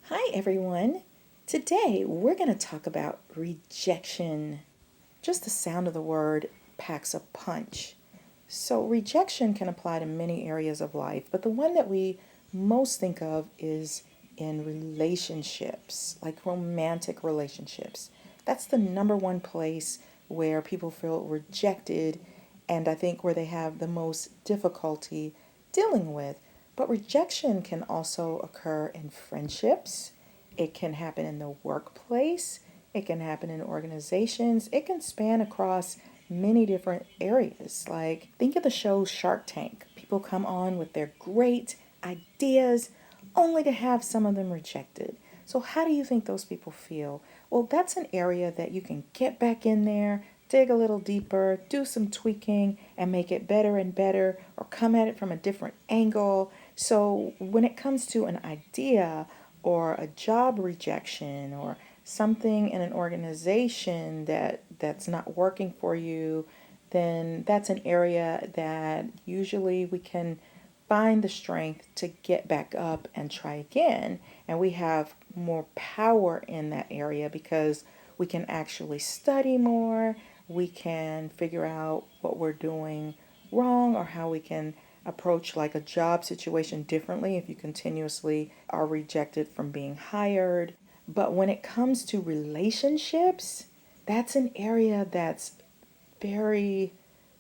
Hi, everyone. Today we're going to talk about rejection. Just the sound of the word packs a punch. So, rejection can apply to many areas of life, but the one that we most think of is in relationships, like romantic relationships. That's the number one place where people feel rejected, and I think where they have the most difficulty dealing with. But rejection can also occur in friendships, it can happen in the workplace, it can happen in organizations, it can span across many different areas. Like, think of the show Shark Tank. People come on with their great ideas only to have some of them rejected. So, how do you think those people feel? Well, that's an area that you can get back in there, dig a little deeper, do some tweaking, and make it better and better, or come at it from a different angle. So, when it comes to an idea or a job rejection or something in an organization that's not working for you, then that's an area that usually we can find the strength to get back up and try again. And we have more power in that area because we can actually study more, we can figure out what we're doing wrong or how we can approach like a job situation differently if you continuously are rejected from being hired. But when it comes to relationships, that's an area that's very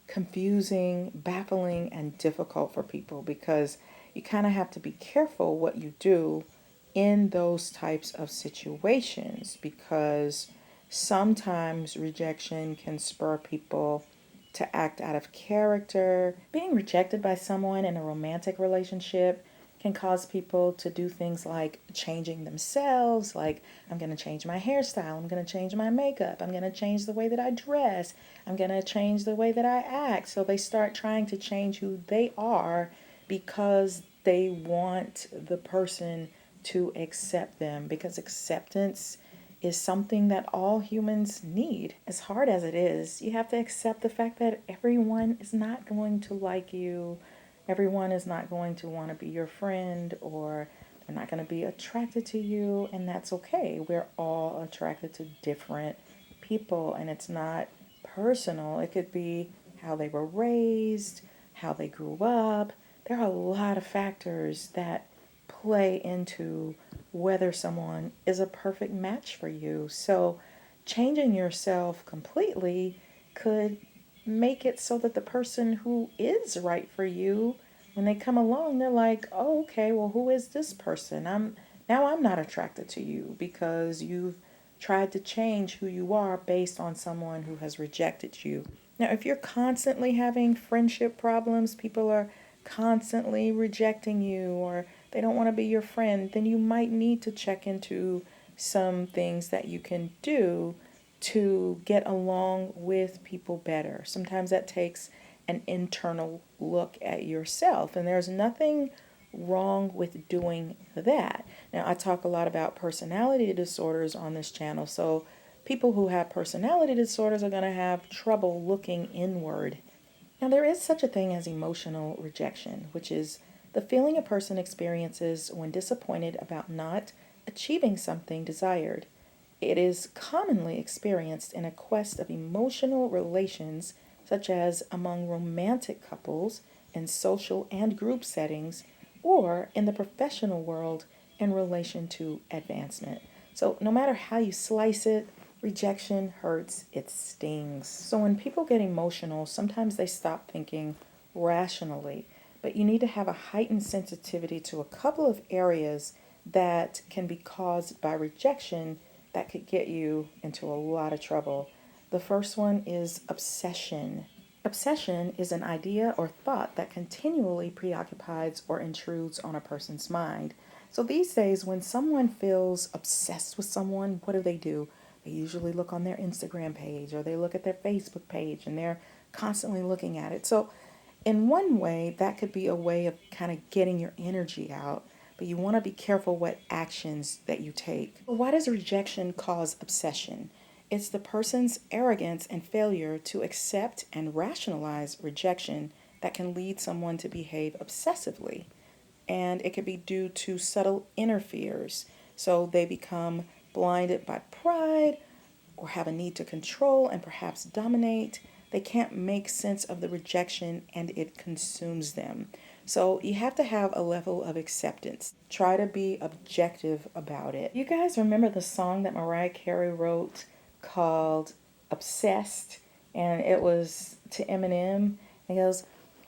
confusing, baffling, and difficult for people because you kind of have to be careful what you do in those types of situations because sometimes rejection can spur people to act out of character. Being rejected by someone in a romantic relationship can cause people to do things like changing themselves, like, I'm going to change my hairstyle, I'm going to change my makeup, I'm going to change the way that I dress, I'm going to change the way that I act. So they start trying to change who they are because they want the person to accept them, because acceptance is something that all humans need. As hard as it is, you have to accept the fact that everyone is not going to like you. Everyone is not going to want to be your friend, or they're not going to be attracted to you, and that's okay. We're all attracted to different people, and it's not personal. It could be how they were raised, how they grew up. There are a lot of factors that play into whether someone is a perfect match for you. So, changing yourself completely could make it so that the person who is right for you, when they come along, they're like, "Oh, okay, well, who is this person? I'm not attracted to you because you've tried to change who you are based on someone who has rejected you." Now, if you're constantly having friendship problems, people are constantly rejecting you, or they don't want to be your friend, then you might need to check into some things that you can do to get along with people better. Sometimes that takes an internal look at yourself, and there's nothing wrong with doing that. Now, I talk a lot about personality disorders on this channel, so people who have personality disorders are going to have trouble looking inward. Now, there is such a thing as emotional rejection, which is the feeling a person experiences when disappointed about not achieving something desired. It is commonly experienced in a quest of emotional relations, such as among romantic couples, in social and group settings, or in the professional world in relation to advancement. So, no matter how you slice it, rejection hurts, it stings. So, when people get emotional, sometimes they stop thinking rationally, but you need to have a heightened sensitivity to a couple of areas that can be caused by rejection that could get you into a lot of trouble. The first one is obsession. Obsession is an idea or thought that continually preoccupies or intrudes on a person's mind. So these days, when someone feels obsessed with someone, what do? They usually look on their Instagram page or they look at their Facebook page and they're constantly looking at it. So, in one way, that could be a way of kind of getting your energy out, but you want to be careful what actions that you take. Why does rejection cause obsession? It's the person's arrogance and failure to accept and rationalize rejection that can lead someone to behave obsessively. And it could be due to subtle interferes. So they become blinded by pride or have a need to control and perhaps dominate. They can't make sense of the rejection and it consumes them. So you have to have a level of acceptance. Try to be objective about it. You guys remember the song that Mariah Carey wrote called Obsessed? And it was to Eminem. It goes,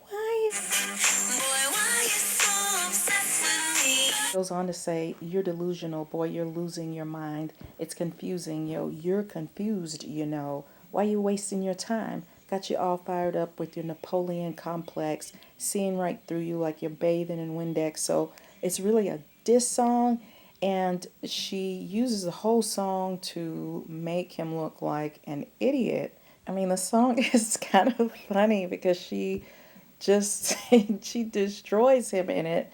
why? Boy, why you so obsessed with me? Goes on to say, you're delusional, boy, you're losing your mind. It's confusing, you're confused, Why you wasting your time? Got you all fired up with your Napoleon complex, seeing right through you like you're bathing in Windex. So it's really a diss song, and she uses the whole song to make him look like an idiot. I mean, the song is kind of funny because she just she destroys him in it,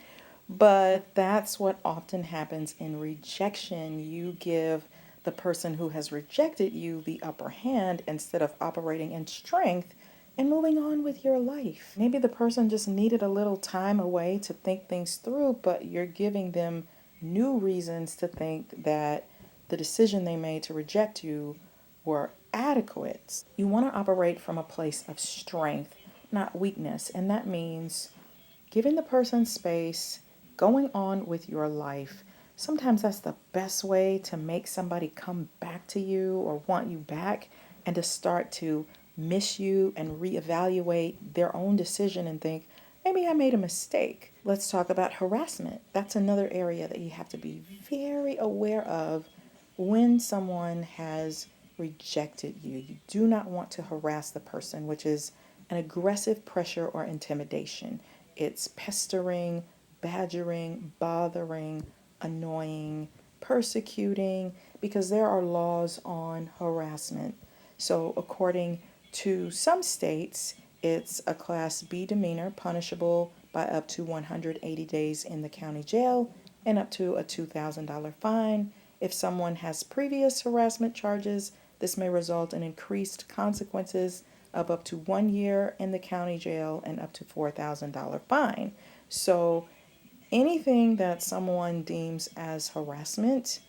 but that's what often happens in rejection. You give the person who has rejected you the upper hand instead of operating in strength and moving on with your life. Maybe the person just needed a little time away to think things through, but you're giving them new reasons to think that the decision they made to reject you were adequate. You want to operate from a place of strength, not weakness, and that means giving the person space, going on with your life. Sometimes that's the best way to make somebody come back to you or want you back, and to start to miss you and reevaluate their own decision and think, maybe I made a mistake. Let's talk about harassment. That's another area that you have to be very aware of when someone has rejected you. You do not want to harass the person, which is an aggressive pressure or intimidation. It's pestering, badgering, bothering, annoying, persecuting, because there are laws on harassment. So according to some states, it's a Class B demeanor, punishable by up to 180 days in the county jail and up to a $2,000 fine. If someone has previous harassment charges, this may result in increased consequences of up to 1 year in the county jail and up to $4,000 fine. So anything that someone deems as harassment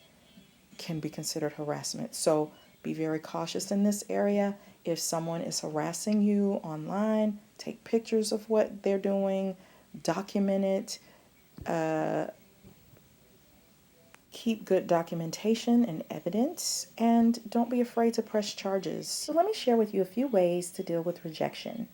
can be considered harassment. So be very cautious in this area. If someone is harassing you online, take pictures of what they're doing, document it, keep good documentation and evidence, and don't be afraid to press charges. So let me share with you a few ways to deal with rejection.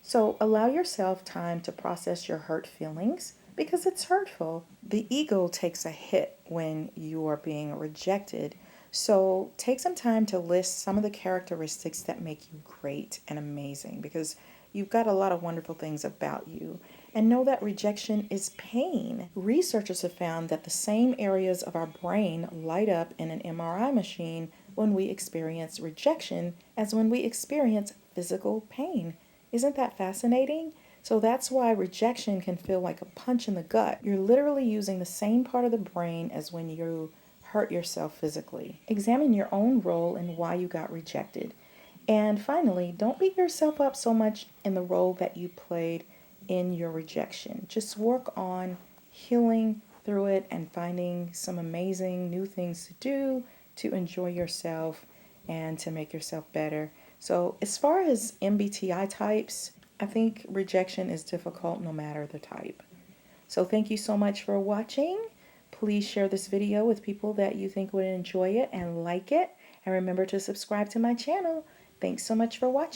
So allow yourself time to process your hurt feelings because it's hurtful. The ego takes a hit when you are being rejected. So take some time to list some of the characteristics that make you great and amazing, because you've got a lot of wonderful things about you. And know that rejection is pain. Researchers have found that the same areas of our brain light up in an MRI machine when we experience rejection as when we experience physical pain. Isn't that fascinating? So that's why rejection can feel like a punch in the gut. You're literally using the same part of the brain as when you hurt yourself physically. Examine your own role and why you got rejected. And finally, don't beat yourself up so much in the role that you played in your rejection. Just work on healing through it and finding some amazing new things to do to enjoy yourself and to make yourself better. So as far as MBTi types, I think rejection is difficult no matter the type. So thank you so much for watching. Please share this video with people that you think would enjoy it and like it. And remember to subscribe to my channel. Thanks so much for watching.